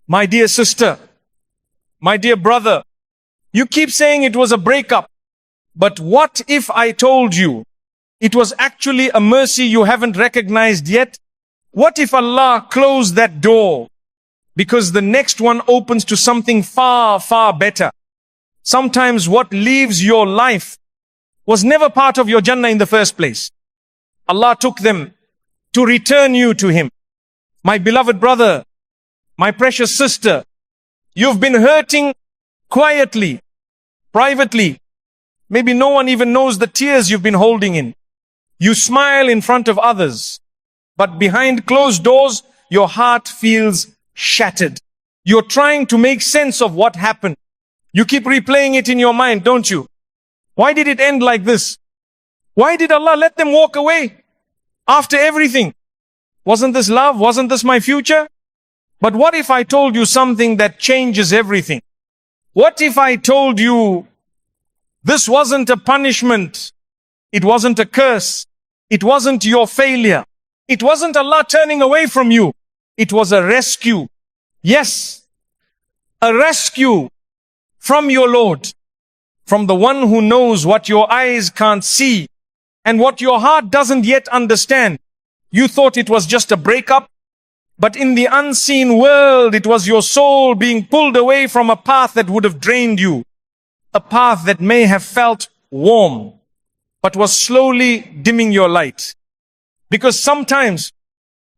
My dear sister, my dear brother, you keep saying it was a breakup. But what if I told you it was actually a mercy you haven't recognized yet? What if Allah closed that door because the next one opens to something far, far better? Sometimes what leaves your life was never part of your Jannah in the first place. Allah took them to return you to Him. My beloved brother, my precious sister, you've been hurting quietly, privately. Maybe no one even knows the tears you've been holding in. You smile in front of others, but behind closed doors, your heart feels shattered. You're trying to make sense of what happened. You keep replaying it in your mind, don't you? Why did it end like this? Why did Allah let them walk away after everything? Wasn't this love? Wasn't this my future? But what if I told you something that changes everything? What if I told you this wasn't a punishment? It wasn't a curse. It wasn't your failure. It wasn't Allah turning away from you. It was a rescue. Yes, a rescue from your Lord, from the one who knows what your eyes can't see and what your heart doesn't yet understand. You thought it was just a breakup, but in the unseen world, it was your soul being pulled away from a path that would have drained you, a path that may have felt warm, but was slowly dimming your light. Because sometimes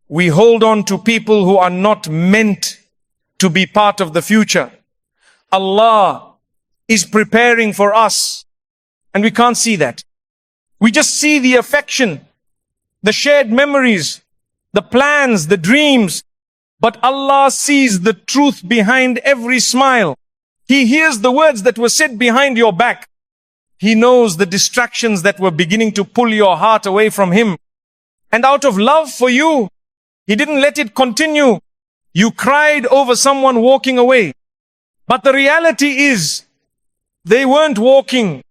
we hold on to people who are not meant to be part of the future. Allah is preparing for us, and we can't see that. We just see the affection, the shared memories, the plans, the dreams, but Allah sees the truth behind every smile. He hears the words that were said behind your back. He knows the distractions that were beginning to pull your heart away from Him. And out of love for you, He didn't let it continue. You cried over someone walking away. But the reality is, they weren't walking.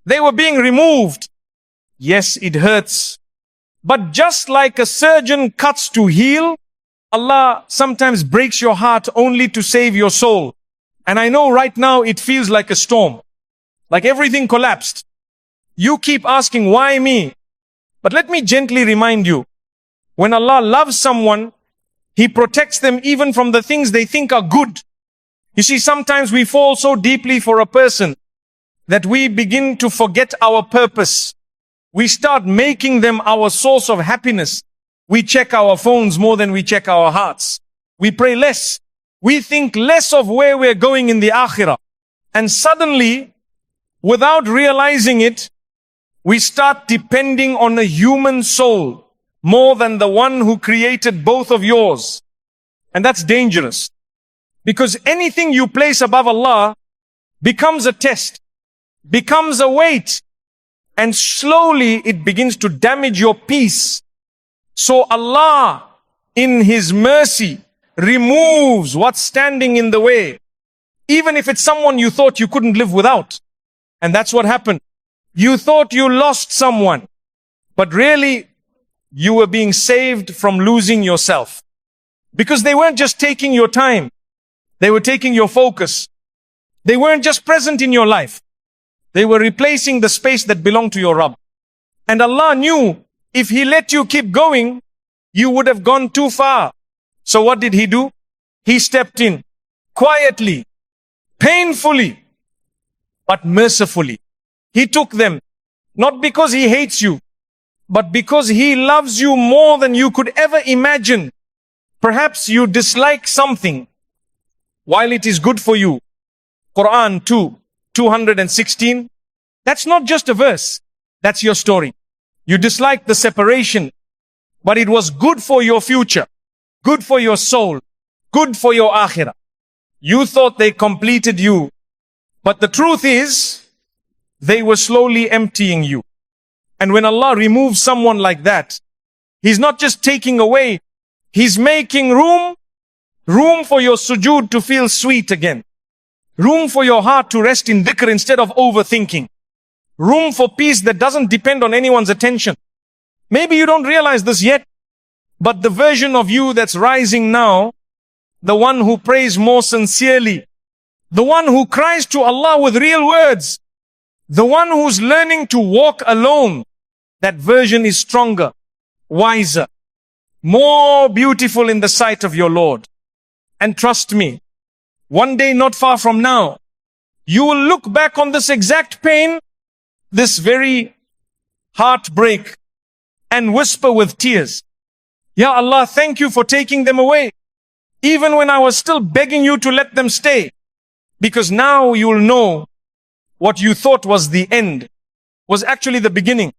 They were being removed. Yes, it hurts. But just like a surgeon cuts to heal, Allah sometimes breaks your heart only to save your soul. And I know right now it feels like a storm, like everything collapsed. You keep asking, why me? But let me gently remind you, when Allah loves someone, He protects them even from the things they think are good. You see, sometimes we fall so deeply for a person that we begin to forget our purpose. We start making them our source of happiness. We check our phones more than we check our hearts. We pray less. We think less of where we're going in the akhirah. And suddenly, without realizing it, we start depending on a human soul more than the one who created both of yours. And that's dangerous. Because anything you place above Allah becomes a test, becomes a weight, and slowly it begins to damage your peace. So Allah, in His mercy, removes what's standing in the way, even if it's someone you thought you couldn't live without. And that's what happened. You thought you lost someone, but really you were being saved from losing yourself. Because they weren't just taking your time, they were taking your focus. They weren't just present in your life, they were replacing the space that belonged to your Rabb. And Allah knew if He let you keep going, you would have gone too far. So what did He do? He stepped in, quietly, painfully, but mercifully. He took them, not because He hates you, but because He loves you more than you could ever imagine. Perhaps you dislike something while it is good for you. Qur'an 2:216. That's not just a verse. That's your story. You disliked the separation, but it was good for your future, good for your soul, good for your akhirah. You thought they completed you, but the truth is, they were slowly emptying you. And when Allah removes someone like that, He's not just taking away, He's making room for your sujood to feel sweet again. Room for your heart to rest in dhikr instead of overthinking. Room for peace that doesn't depend on anyone's attention. Maybe you don't realize this yet, but the version of you that's rising now the one who prays more sincerely, the one who cries to Allah with real words, the one who's learning to walk alone. That version is stronger, wiser, more beautiful in the sight of your Lord. And trust me, one day not far from now, you will look back on this exact pain, this very heartbreak, and whisper with tears, Ya Allah, thank you for taking them away, even when I was still begging you to let them stay. Because now you'll know what you thought was the end was actually the beginning.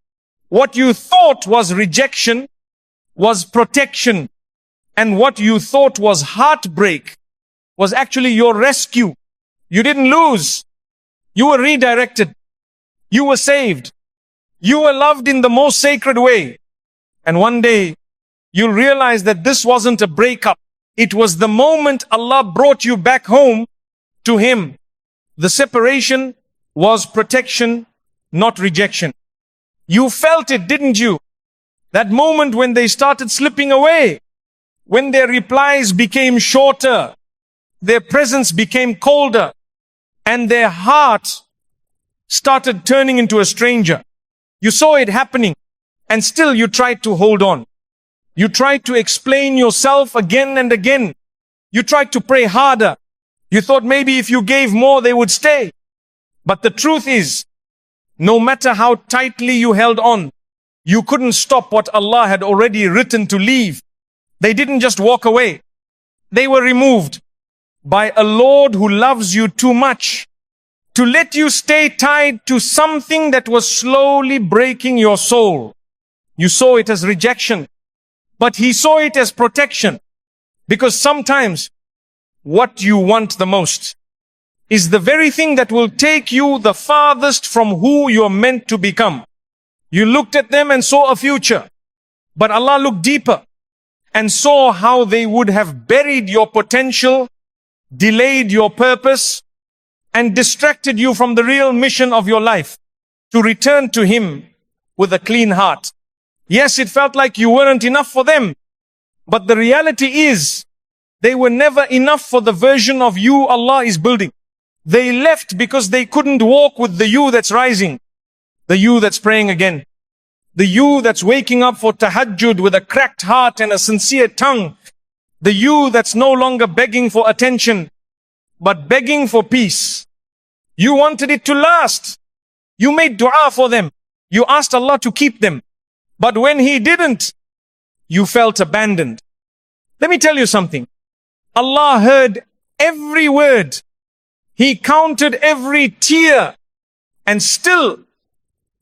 What you thought was rejection was protection. And what you thought was heartbreak was actually your rescue. You didn't lose. You were redirected. You were saved. You were loved in the most sacred way. And one day, you'll realize that this wasn't a breakup. It was the moment Allah brought you back home to Him. The separation was protection, not rejection. You felt it, didn't you? That moment when they started slipping away, when their replies became shorter, their presence became colder, and their heart started turning into a stranger. You saw it happening, and still you tried to hold on. You tried to explain yourself again and again. You tried to pray harder. You thought maybe if you gave more, they would stay. But the truth is, no matter how tightly you held on, you couldn't stop what Allah had already written to leave. They didn't just walk away. They were removed by a Lord who loves you too much to let you stay tied to something that was slowly breaking your soul. You saw it as rejection, but He saw it as protection. Because sometimes what you want the most is the very thing that will take you the farthest from who you're meant to become. You looked at them and saw a future, but Allah looked deeper and saw how they would have buried your potential, delayed your purpose, and distracted you from the real mission of your life, to return to Him with a clean heart. Yes, it felt like you weren't enough for them, but the reality is, they were never enough for the version of you Allah is building. They left because they couldn't walk with the you that's rising, the you that's praying again, the you that's waking up for tahajjud with a cracked heart and a sincere tongue, the you that's no longer begging for attention, but begging for peace. You wanted it to last. You made dua for them. You asked Allah to keep them. But when He didn't, you felt abandoned. Let me tell you something. Allah heard every word. He counted every tear, and still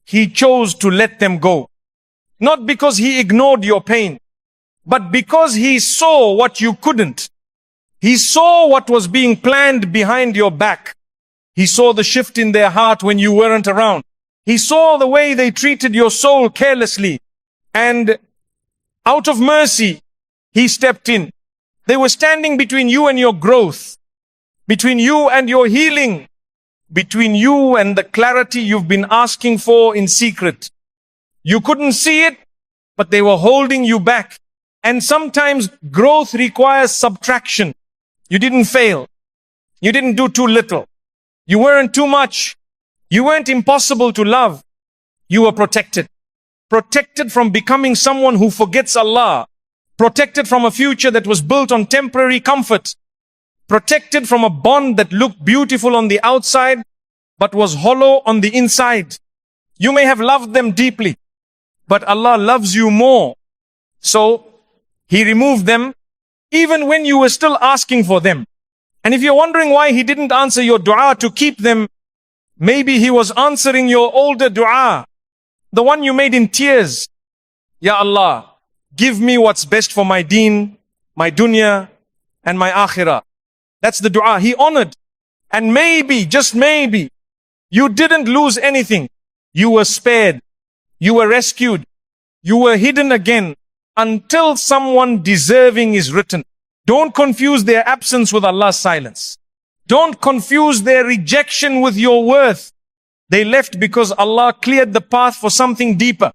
He chose to let them go. Not because He ignored your pain, but because He saw what you couldn't. He saw what was being planned behind your back. He saw the shift in their heart when you weren't around. He saw the way they treated your soul carelessly. And out of mercy, He stepped in. They were standing between you and your growth, between you and your healing, between you and the clarity you've been asking for in secret. You couldn't see it, but they were holding you back. And sometimes growth requires subtraction. You didn't fail. You didn't do too little. You weren't too much. You weren't impossible to love. You were protected. Protected from becoming someone who forgets Allah. Protected from a future that was built on temporary comfort. Protected from a bond that looked beautiful on the outside, but was hollow on the inside. You may have loved them deeply, but Allah loves you more. So, He removed them, even when you were still asking for them. And if you're wondering why He didn't answer your dua to keep them, maybe He was answering your older dua, the one you made in tears. Ya Allah, give me what's best for my deen, my dunya, and my akhirah. That's the dua He honored. And maybe, just maybe, you didn't lose anything. You were spared. You were rescued. You were hidden again until someone deserving is written. Don't confuse their absence with Allah's silence. Don't confuse their rejection with your worth. They left because Allah cleared the path for something deeper,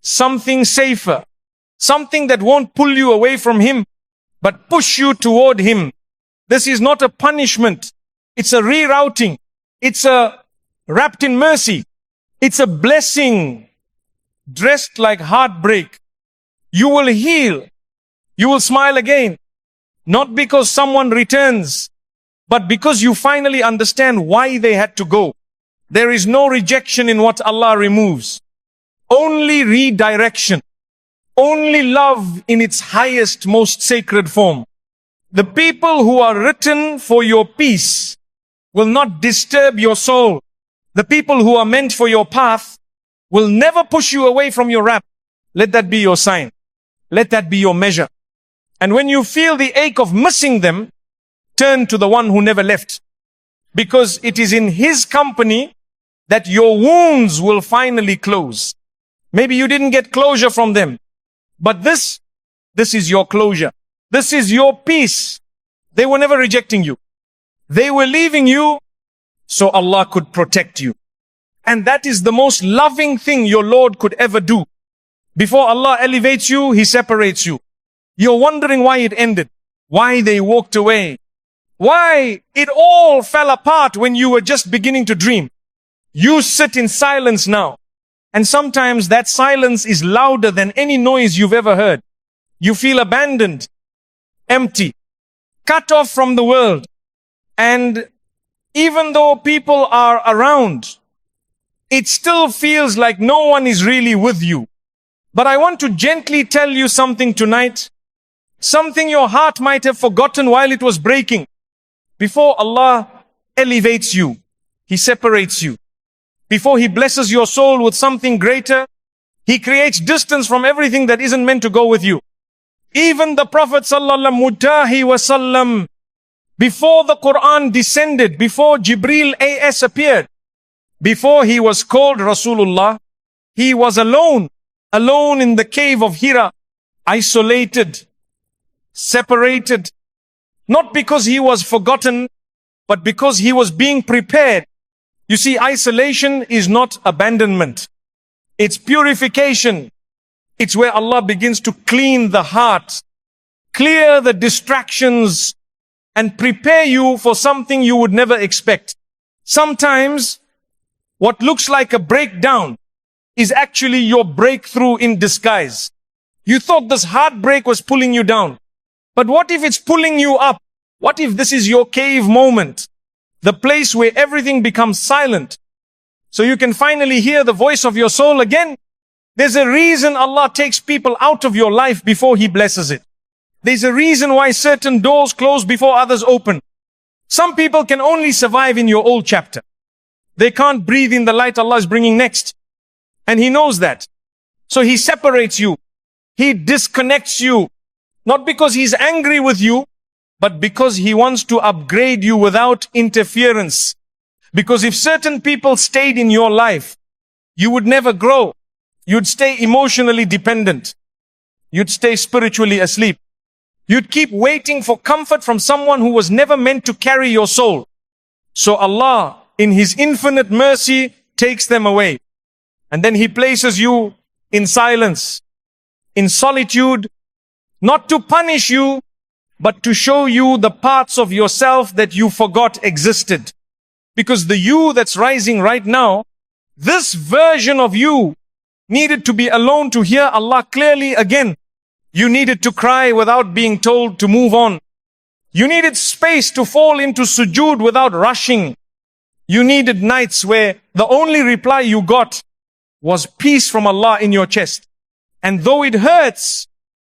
something safer, something that won't pull you away from Him, but push you toward Him. This is not a punishment. It's a rerouting. It's a wrapped in mercy. It's a blessing dressed like heartbreak. You will heal. You will smile again. Not because someone returns, but because you finally understand why they had to go. There is no rejection in what Allah removes. Only redirection. Only love in its highest, most sacred form. The people who are written for your peace will not disturb your soul. The people who are meant for your path will never push you away from your rap. Let that be your sign. Let that be your measure. And when you feel the ache of missing them, turn to the one who never left. Because it is in his company that your wounds will finally close. Maybe you didn't get closure from them, but this is your closure. This is your peace. They were never rejecting you. They were leaving you so Allah could protect you. And that is the most loving thing your Lord could ever do. Before Allah elevates you, He separates you. You're wondering why it ended, why they walked away, why it all fell apart when you were just beginning to dream. You sit in silence now. And sometimes that silence is louder than any noise you've ever heard. You feel abandoned, empty, cut off from the world. And even though people are around, it still feels like no one is really with you. But I want to gently tell you something tonight. Something your heart might have forgotten while it was breaking. Before Allah elevates you, He separates you. Before He blesses your soul with something greater, He creates distance from everything that isn't meant to go with you. Even the Prophet ﷺ, before the Qur'an descended, before Jibreel A.S. appeared, before he was called Rasulullah, he was alone in the cave of Hira, isolated, separated, not because he was forgotten, but because he was being prepared. You see, isolation is not abandonment. It's purification. It's where Allah begins to clean the heart, clear the distractions, and prepare you for something you would never expect. Sometimes, what looks like a breakdown is actually your breakthrough in disguise. You thought this heartbreak was pulling you down. But what if it's pulling you up? What if this is your cave moment? The place where everything becomes silent. So you can finally hear the voice of your soul again. There's a reason Allah takes people out of your life before He blesses it. There's a reason why certain doors close before others open. Some people can only survive in your old chapter. They can't breathe in the light Allah is bringing next. And He knows that. So He separates you. He disconnects you. Not because He's angry with you, but because He wants to upgrade you without interference. Because if certain people stayed in your life, you would never grow. You'd stay emotionally dependent. You'd stay spiritually asleep. You'd keep waiting for comfort from someone who was never meant to carry your soul. So Allah, in His infinite mercy, takes them away. And then He places you in silence, in solitude, not to punish you, but to show you the parts of yourself that you forgot existed. Because the you that's rising right now, this version of you needed to be alone to hear Allah clearly again. You needed to cry without being told to move on. You needed space to fall into sujood without rushing. You needed nights where the only reply you got was peace from Allah in your chest. And though it hurts,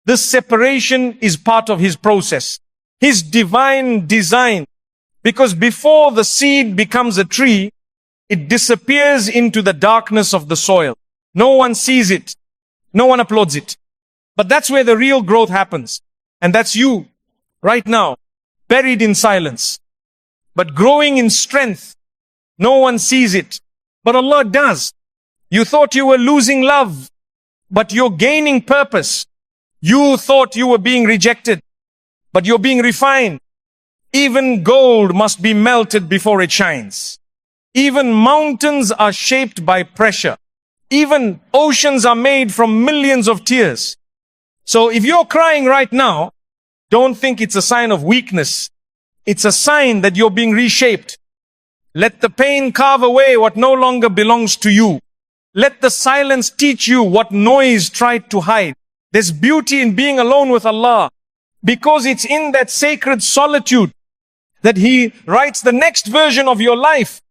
this separation is part of His process, His divine design. Because before the seed becomes a tree, it disappears into the darkness of the soil. No one sees it. No one applauds it. But that's where the real growth happens. And that's you, right now, buried in silence, but growing in strength. No one sees it, but Allah does. You thought you were losing love, but you're gaining purpose. You thought you were being rejected, but you're being refined. Even gold must be melted before it shines. Even mountains are shaped by pressure. Even oceans are made from millions of tears. So if you're crying right now, don't think it's a sign of weakness. It's a sign that you're being reshaped. Let the pain carve away what no longer belongs to you. Let the silence teach you what noise tried to hide. There's beauty in being alone with Allah, because it's in that sacred solitude that He writes the next version of your life.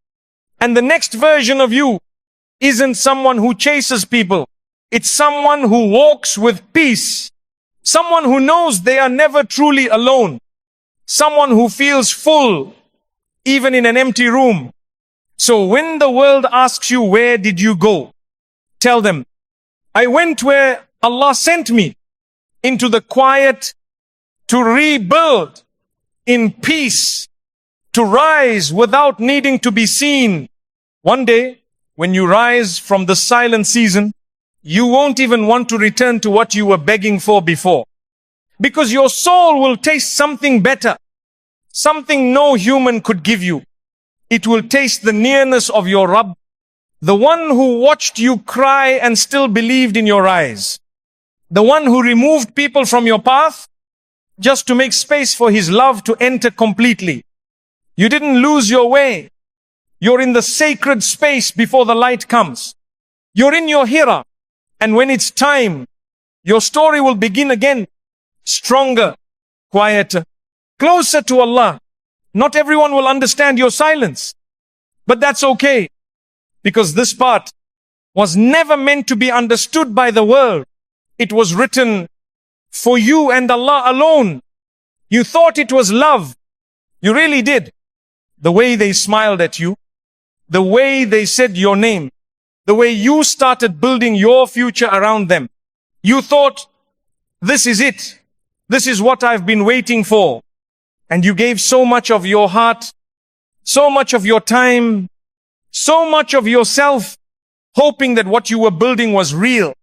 And the next version of you isn't someone who chases people. It's someone who walks with peace. Someone who knows they are never truly alone. Someone who feels full, even in an empty room. So when the world asks you, where did you go? Tell them, I went where Allah sent me, into the quiet, to rebuild in peace, to rise without needing to be seen. One day, when you rise from the silent season, you won't even want to return to what you were begging for before. Because your soul will taste something better, something no human could give you. It will taste the nearness of your Rabb, the one who watched you cry and still believed in your eyes. The one who removed people from your path just to make space for His love to enter completely. You didn't lose your way. You're in the sacred space before the light comes. You're in your Hira. And when it's time, your story will begin again. Stronger, quieter, closer to Allah. Not everyone will understand your silence. But that's okay. Because this part was never meant to be understood by the world. It was written for you and Allah alone. You thought it was love. You really did. The way they smiled at you, the way they said your name, the way you started building your future around them. You thought, this is it. This is what I've been waiting for. And you gave so much of your heart, so much of your time, so much of yourself, hoping that what you were building was real.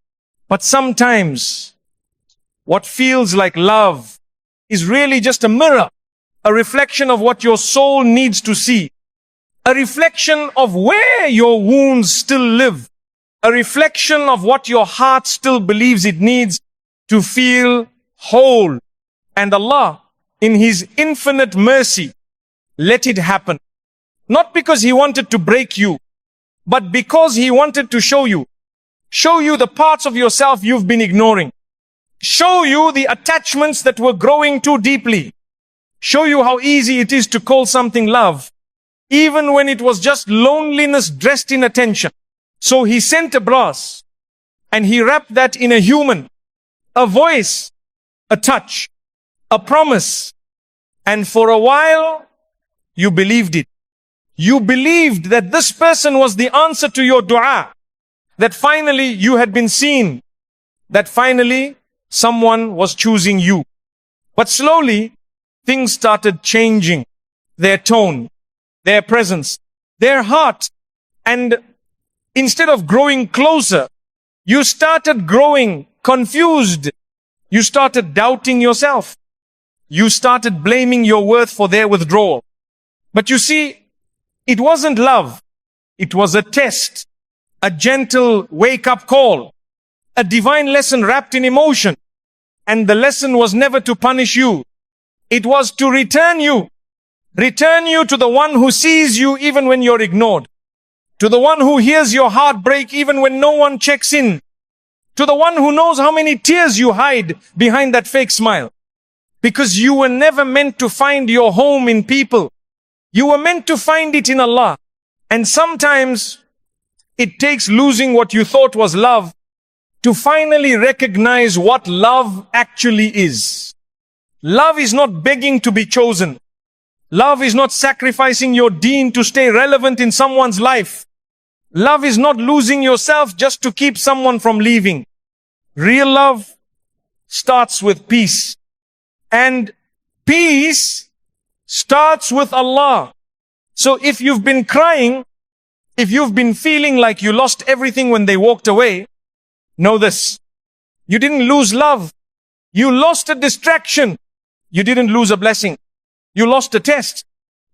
But sometimes, what feels like love is really just a mirror, a reflection of what your soul needs to see, a reflection of where your wounds still live, a reflection of what your heart still believes it needs to feel whole. And Allah, in His infinite mercy, let it happen. Not because He wanted to break you, but because He wanted to show you the parts of yourself you've been ignoring. Show you the attachments that were growing too deeply. Show you how easy it is to call something love, even when it was just loneliness dressed in attention. So He sent a brass, and He wrapped that in a human, a voice, a touch, a promise. And for a while, you believed it. You believed that this person was the answer to your dua, that finally you had been seen, that finally someone was choosing you. But slowly, things started changing. Their tone, their presence, their heart. And instead of growing closer, you started growing confused. You started doubting yourself. You started blaming your worth for their withdrawal. But you see, it wasn't love. It was a test, a gentle wake-up call, a divine lesson wrapped in emotion. And the lesson was never to punish you. It was to return you to the one who sees you even when you're ignored, to the one who hears your heart break even when no one checks in, to the one who knows how many tears you hide behind that fake smile. Because you were never meant to find your home in people. You were meant to find it in Allah. And sometimes it takes losing what you thought was love to finally recognize what love actually is. Love is not begging to be chosen. Love is not sacrificing your deen to stay relevant in someone's life. Love is not losing yourself just to keep someone from leaving. Real love starts with peace. And peace starts with Allah. So if you've been crying, if you've been feeling like you lost everything when they walked away, know this. You didn't lose love. You lost a distraction. You didn't lose a blessing. You lost a test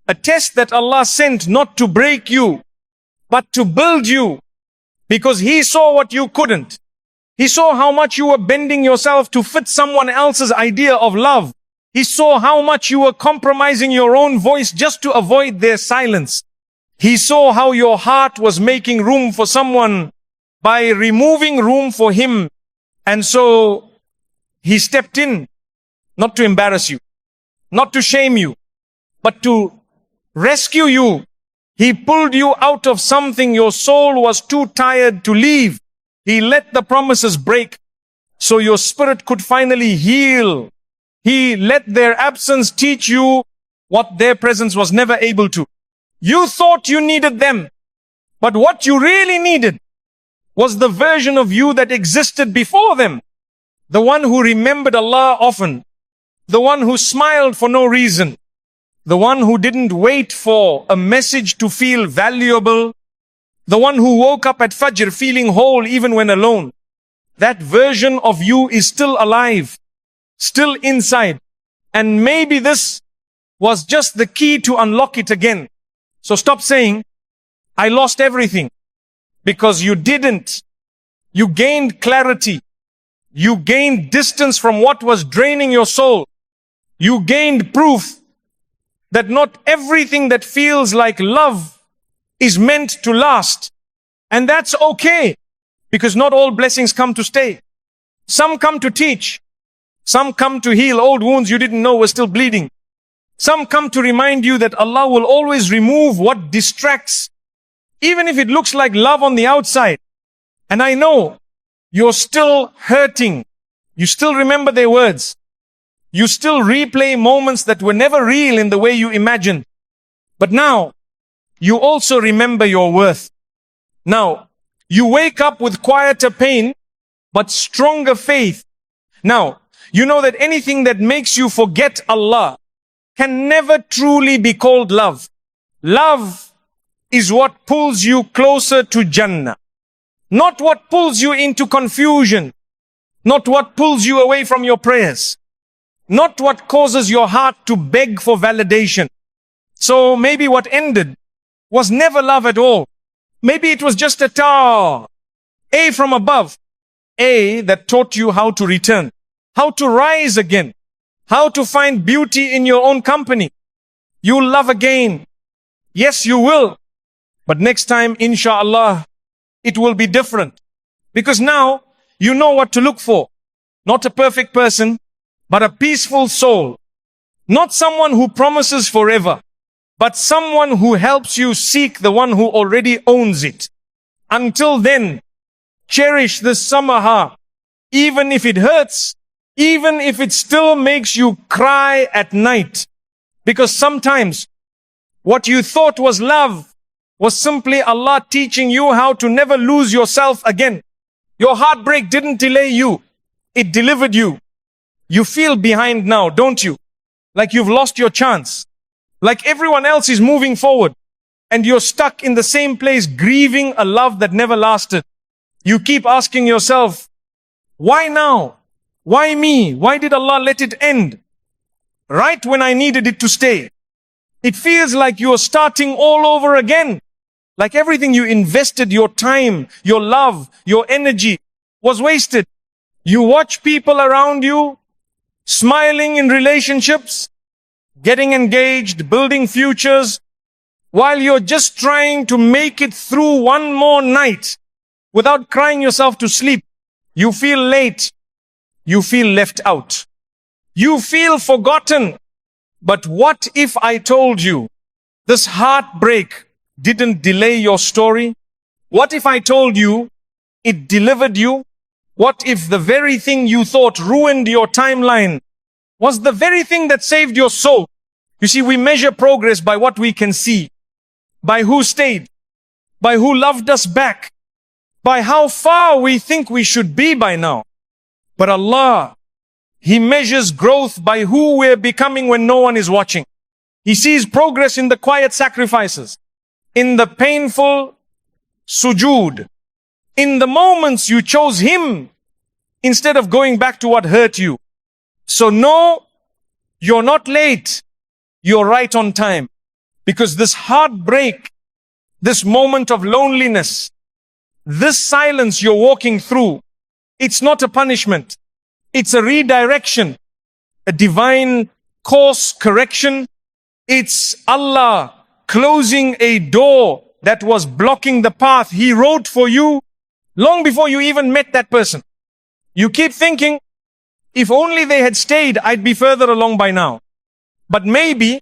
that Allah sent not to break you, but to build you, because He saw what you couldn't. He saw how much you were bending yourself to fit someone else's idea of love. He saw how much you were compromising your own voice just to avoid their silence. He saw how your heart was making room for someone by removing room for him. And so he stepped in, not to embarrass you, not to shame you, but to rescue you. He pulled you out of something your soul was too tired to leave. He let the promises break so your spirit could finally heal. He let their absence teach you what their presence was never able to. You thought you needed them, but what you really needed was the version of you that existed before them. The one who remembered Allah often, the one who smiled for no reason, the one who didn't wait for a message to feel valuable, the one who woke up at Fajr feeling whole even when alone. That version of you is still alive, still inside. And maybe this was just the key to unlock it again. So stop saying, I lost everything. Because you didn't. You gained clarity. You gained distance from what was draining your soul. You gained proof that not everything that feels like love is meant to last. And that's okay. Because not all blessings come to stay. Some come to teach. Some come to heal old wounds you didn't know were still bleeding. Some come to remind you that Allah will always remove what distracts, even if it looks like love on the outside. And I know you're still hurting. You still remember their words. You still replay moments that were never real in the way you imagined. But now, you also remember your worth. Now, you wake up with quieter pain, but stronger faith. Now, you know that anything that makes you forget Allah can never truly be called love. Love is what pulls you closer to Jannah. Not what pulls you into confusion. Not what pulls you away from your prayers. Not what causes your heart to beg for validation. So maybe what ended was never love at all. Maybe it was just a from above. A that taught you how to return, how to rise again, how to find beauty in your own company. You'll love again. Yes, you will. But next time, inshallah, it will be different. Because now, you know what to look for. Not a perfect person, but a peaceful soul. Not someone who promises forever, but someone who helps you seek the one who already owns it. Until then, cherish this summer heart, even if it hurts, even if it still makes you cry at night. Because sometimes, what you thought was love was simply Allah teaching you how to never lose yourself again. Your heartbreak didn't delay you. It delivered you. You feel behind now, don't you? Like you've lost your chance. Like everyone else is moving forward. And you're stuck in the same place, grieving a love that never lasted. You keep asking yourself, why now? Why me? Why did Allah let it end? Right when I needed it to stay. It feels like you're starting all over again. Like everything you invested, your time, your love, your energy was wasted. You watch people around you smiling in relationships, getting engaged, building futures, while you're just trying to make it through one more night without crying yourself to sleep. You feel late. You feel left out. You feel forgotten. But what if I told you this heartbreak didn't delay your story? What if I told you it delivered you? What if the very thing you thought ruined your timeline was the very thing that saved your soul? You see, we measure progress by what we can see, by who stayed, by who loved us back, by how far we think we should be by now. But Allah, He measures growth by who we're becoming when no one is watching. He sees progress in the quiet sacrifices, in the painful sujood, in the moments you chose Him instead of going back to what hurt you. So no, you're not late. You're right on time. Because this heartbreak, this moment of loneliness, this silence you're walking through, it's not a punishment. It's a redirection, a divine course correction. It's Allah closing a door that was blocking the path He wrote for you long before you even met that person. You keep thinking, if only they had stayed, I'd be further along by now. But maybe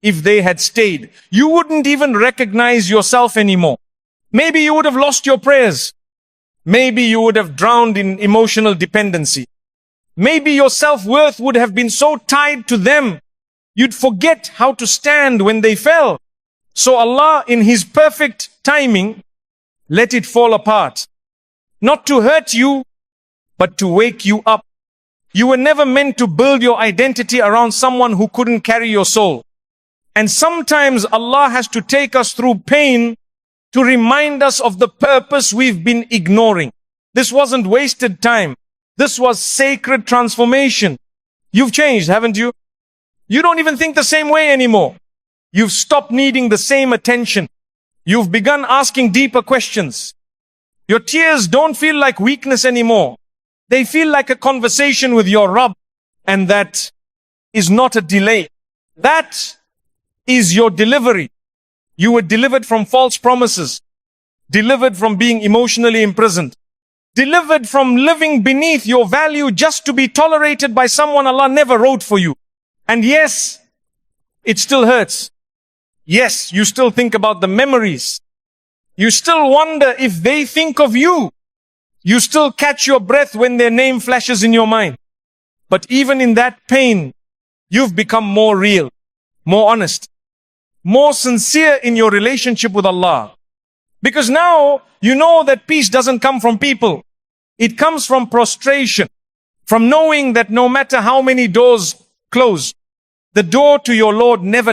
if they had stayed, you wouldn't even recognize yourself anymore. Maybe you would have lost your prayers. Maybe you would have drowned in emotional dependency. Maybe your self-worth would have been so tied to them, you'd forget how to stand when they fell. So Allah, in His perfect timing, let it fall apart. Not to hurt you, but to wake you up. You were never meant to build your identity around someone who couldn't carry your soul. And sometimes Allah has to take us through pain to remind us of the purpose we've been ignoring. This wasn't wasted time. This was sacred transformation. You've changed, haven't you? You don't even think the same way anymore. You've stopped needing the same attention. You've begun asking deeper questions. Your tears don't feel like weakness anymore. They feel like a conversation with your Rabb. And that is not a delay. That is your delivery. You were delivered from false promises. Delivered from being emotionally imprisoned. Delivered from living beneath your value just to be tolerated by someone Allah never wrote for you. And yes, it still hurts. Yes, you still think about the memories. You still wonder if they think of you. You still catch your breath when their name flashes in your mind. But even in that pain, you've become more real, more honest, more sincere in your relationship with Allah. Because now you know that peace doesn't come from people. It comes from prostration, from knowing that no matter how many doors close, the door to your Lord never